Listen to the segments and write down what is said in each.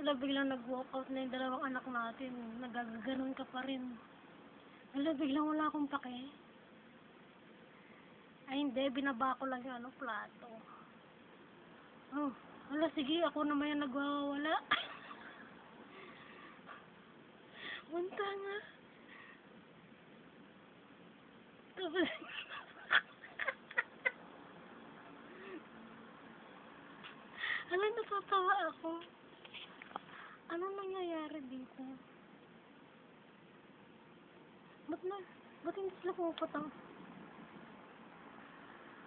Wala, biglang nag-walk out na yung dalawang anak natin. Nagagaganon ka pa rin. Wala, biglang wala akong pake. Ay hindi, binaba ko lang yung ano, plato. Oh, wala, sige, ako naman yung nagwawala. Munta nga. Tapos, hala, natatawa ako. Ano nangyayari dito? Ba't hindi sila pumapatang?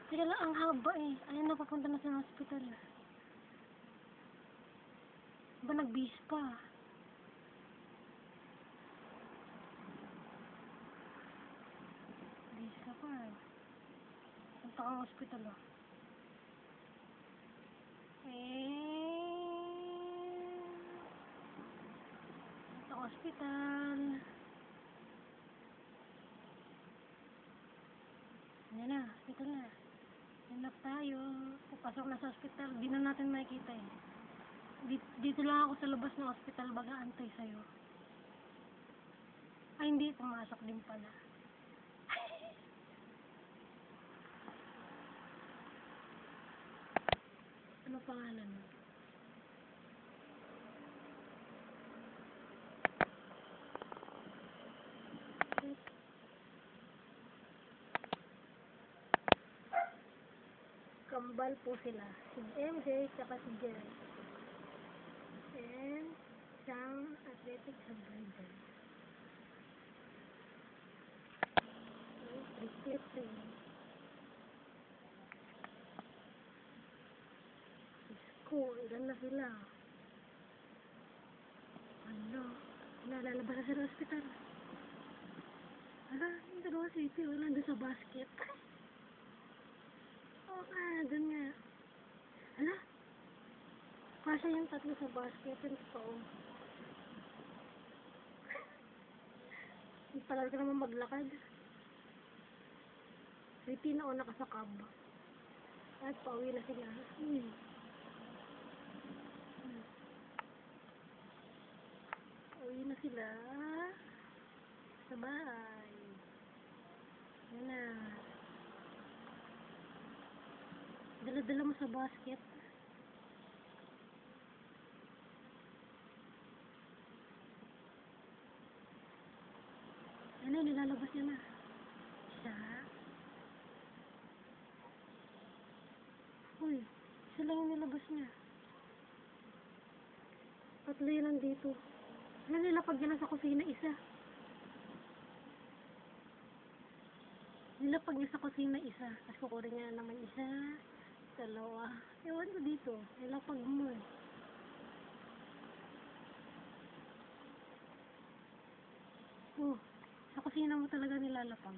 Sige lang, ang haba eh. Ayun na, papunta na sa hospital. Ba, nagbihis pa. Bihis ka pa eh. Punta kang hospital ah. Punta kang hospital. Yan na, hospital na. Hanap tayo. Papasok na sa hospital. Di na natin makikita eh. Dito lang ako sa labas ng hospital baga antay sa'yo. Ay hindi, pumasok din pala. Ano pangalan mo? Kambal po sila. Si MJ saka si Jerry. And isang athletic subdivision. Prescription. School. Ilan na sila? Ano? Nalalabas na sa hospital. Hala, yung dalawa city. Wala doon sa basket. Oo nga, doon nga. Hala? Pasya yung tatlo sa basket. Yung totoo. Tagal ka naman maglakad. City na una ka sa cab. At pauwi na sila. Pauwi na sila. Sa bahay. Yan na. Dala-dala mo sa basket. Ano, nilalabas niya na. Siya. Uy, siya lang yung nilabas niya. Tatlo yun nandito. Ano, nilapag niya lang sa kusina isa. Nilapag niya sa kusina isa. Tapos kukurin niya naman isa. Dalawa. Ewan ko dito. Nilapag mo eh. Oh, sa kusina mo talaga nilalapag.